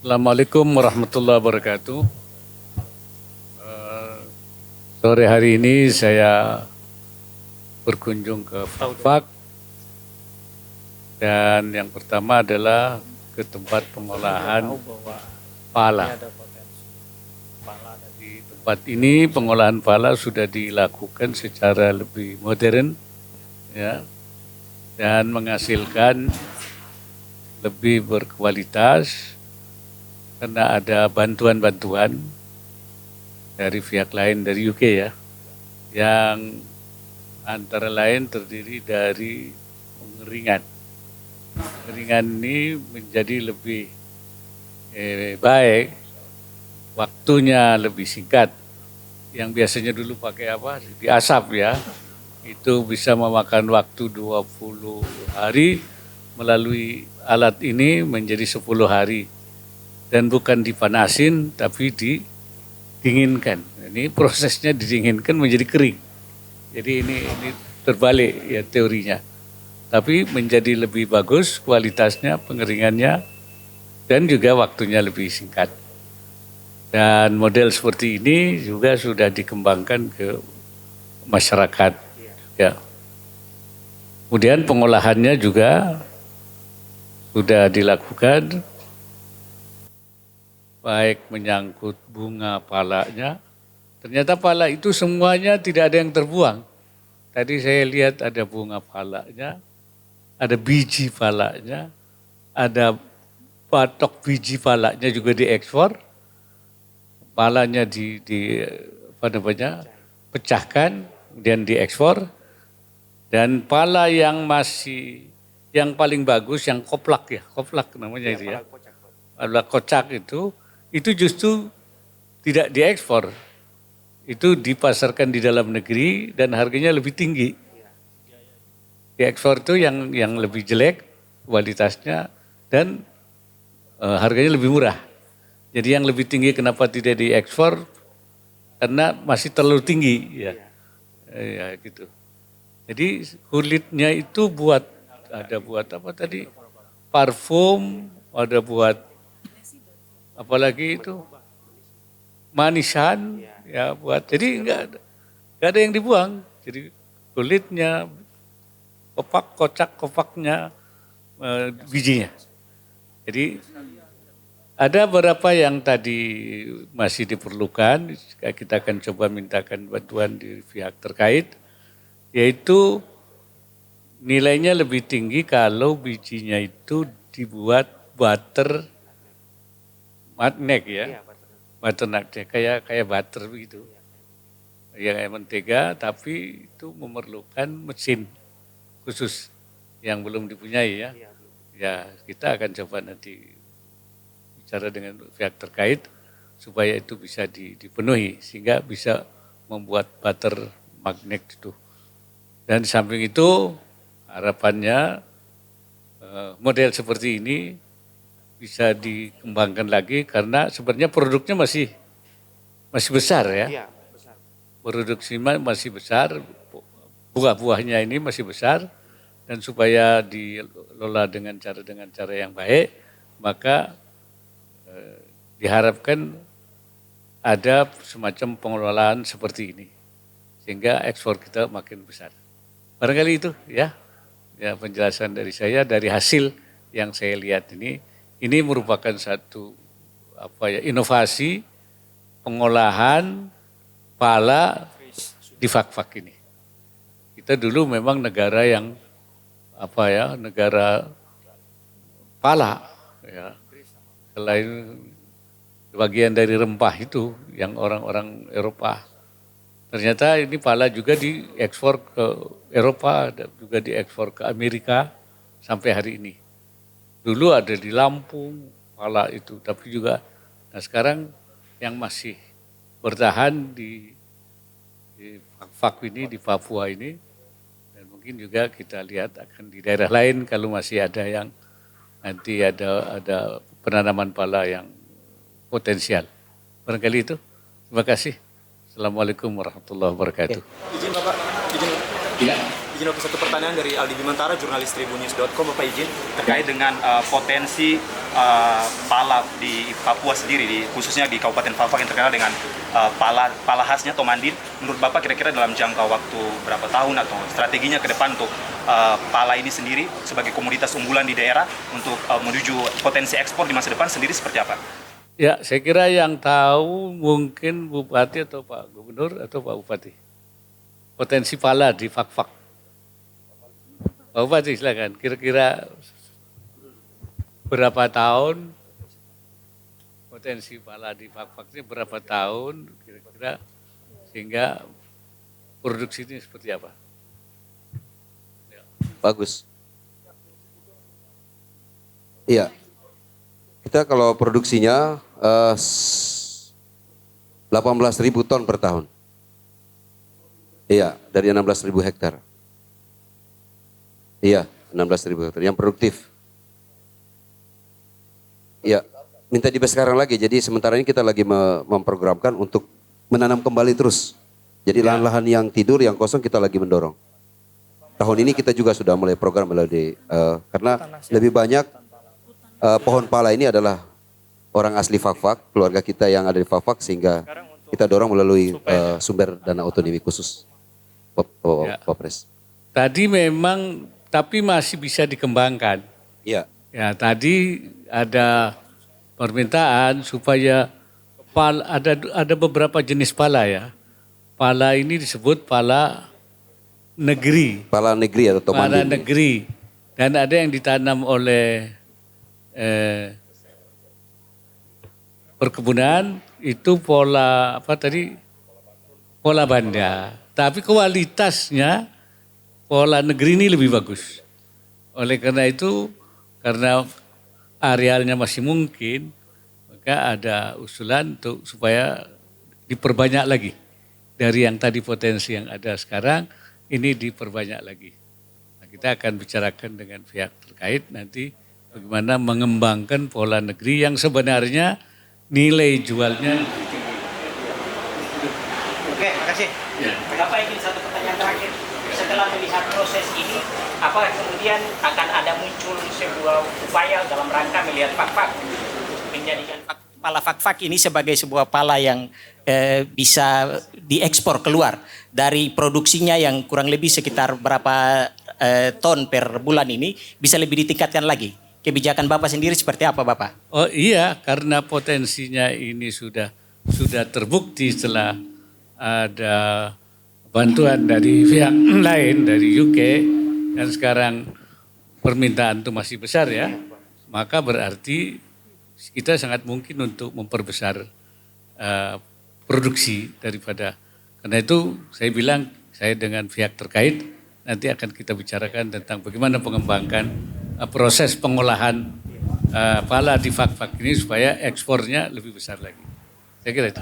Assalamualaikum warahmatullahi wabarakatuh. Sore hari ini saya berkunjung ke Fak dan yang pertama adalah ke tempat pengolahan pala. Di tempat ini pengolahan pala sudah dilakukan secara lebih modern, ya, dan menghasilkan lebih berkualitas karena ada bantuan-bantuan dari pihak lain dari UK ya, yang antara lain terdiri dari pengeringan. Pengeringan ini menjadi lebih baik, waktunya lebih singkat. Yang biasanya dulu pakai apa? Diasap ya, itu bisa memakan waktu 20 hari, melalui alat ini menjadi 10 hari. Dan bukan dipanasin tapi didinginkan. Ini prosesnya didinginkan menjadi kering. Jadi ini terbalik ya teorinya. Tapi menjadi lebih bagus kualitasnya, pengeringannya, dan juga waktunya lebih singkat. Dan model seperti ini juga sudah dikembangkan ke masyarakat. Ya. Kemudian pengolahannya juga sudah dilakukan, baik menyangkut bunga palanya. Ternyata pala itu semuanya tidak ada yang terbuang. Tadi saya lihat ada bunga palanya, ada biji palanya, ada batok biji palanya juga diekspor. Palanya pecahkan, kemudian diekspor. Dan pala yang paling bagus, yang koplak namanya itu ya. Pala kocak itu justru tidak diekspor, itu dipasarkan di dalam negeri dan harganya lebih tinggi. Diekspor itu yang lebih jelek kualitasnya dan harganya lebih murah. Jadi yang lebih tinggi kenapa tidak diekspor? Karena masih terlalu tinggi ya. Ya gitu. Jadi kulitnya itu ada buat apa tadi? Parfum, ada buat apalagi itu manisan ya buat, jadi nggak ada yang dibuang, jadi kulitnya, kopaknya, bijinya. Jadi ada beberapa yang tadi masih diperlukan, kita akan coba mintakan bantuan di pihak terkait, yaitu nilainya lebih tinggi kalau bijinya itu dibuat butter nutmeg ya, butter nutmeg kayak butter begitu, ya kayak mentega, tapi itu memerlukan mesin khusus yang belum dipunyai ya. Ya kita akan coba nanti bicara dengan pihak terkait supaya itu bisa dipenuhi sehingga bisa membuat butter magnet itu. Dan di samping itu harapannya model seperti ini bisa dikembangkan lagi karena sebenarnya produknya masih besar ya. Iya, besar. Produksi masih besar, buah-buahnya ini masih besar, dan supaya dikelola dengan cara yang baik, maka diharapkan ada semacam pengelolaan seperti ini sehingga ekspor kita makin besar. Barangkali itu ya penjelasan dari saya dari hasil yang saya lihat ini. Ini merupakan satu inovasi pengolahan pala di Fak ini. Kita dulu memang negara yang negara pala ya. Selain bagian dari rempah itu yang orang-orang Eropa. Ternyata ini pala juga diekspor ke Eropa dan juga diekspor ke Amerika sampai hari ini. Dulu ada di Lampung, pala itu, tapi juga, nah sekarang yang masih bertahan di Fak ini, di Papua ini, dan mungkin juga kita lihat akan di daerah lain kalau masih ada yang nanti ada penanaman pala yang potensial. Barangkali itu. Terima kasih. Assalamualaikum warahmatullahi wabarakatuh. Izin Bapak, izin waktu satu pertanyaan dari Aldi Bimantara, jurnalis tribunnews.com, Bapak izin terkait dengan potensi pala di Papua sendiri, khususnya di Kabupaten Fafak yang terkenal dengan pala khasnya Tomandin. Menurut Bapak kira-kira dalam jangka waktu berapa tahun atau strateginya ke depan untuk pala ini sendiri sebagai komoditas unggulan di daerah untuk menuju potensi ekspor di masa depan sendiri seperti apa? Ya, saya kira yang tahu mungkin Bupati atau Pak Gubernur atau Pak Bupati. Potensi pala di Fak-Fak. Pak Bupati silakan, kira-kira berapa tahun potensi pala di Fak-Fak ini berapa tahun kira-kira sehingga produksi ini seperti apa? Bagus. Iya. Kita kalau produksinya 18.000 ton per tahun. Iya, dari 16.000 hektar. Iya, 16.000 hektar yang produktif. Iya, minta dibesarkan lagi. Jadi sementara ini kita lagi memprogramkan untuk menanam kembali terus. Jadi lahan-lahan yang tidur, yang kosong kita lagi mendorong. Tahun ini kita juga sudah mulai program melalui karena lebih banyak pohon pala ini adalah orang asli Fak-Fak, keluarga kita yang ada di Fak-Fak, sehingga kita dorong melalui sumber dana otonomi khusus Popres. Tadi memang tapi masih bisa dikembangkan. Iya. Ya, tadi ada permintaan supaya ada beberapa jenis pala ya. Pala ini disebut pala negeri. Pala negeri atau Pala Tomandin. negeri. Dan ada yang ditanam oleh perkebunan itu pola apa tadi? Pola banda. Tapi kualitasnya pola negeri ini lebih bagus. Oleh karena itu, karena arealnya masih mungkin, maka ada usulan untuk supaya diperbanyak lagi. Dari yang tadi potensi yang ada sekarang, ini diperbanyak lagi. Nah, kita akan bicarakan dengan pihak terkait nanti bagaimana mengembangkan pola negeri yang sebenarnya nilai jualnya lebih tinggi. Oke, makasih. Ya. Bapak ingin satu pertanyaan terakhir. Setelah melihat proses ini, apa kemudian akan ada muncul sebuah upaya dalam rangka melihat Fak-Fak menjadikan pala Fak-Fak ini sebagai sebuah pala yang bisa diekspor keluar dari produksinya yang kurang lebih sekitar berapa ton per bulan ini bisa lebih ditingkatkan lagi. Kebijakan Bapak sendiri seperti apa, Bapak? Oh iya, karena potensinya ini sudah terbukti setelah ada bantuan dari pihak lain, dari UK, dan sekarang permintaan itu masih besar ya, maka berarti kita sangat mungkin untuk memperbesar produksi daripada, karena itu saya bilang, saya dengan pihak terkait nanti akan kita bicarakan tentang bagaimana pengembangan proses pengolahan pala di Fak-Fak ini supaya ekspornya lebih besar lagi. Saya kira itu.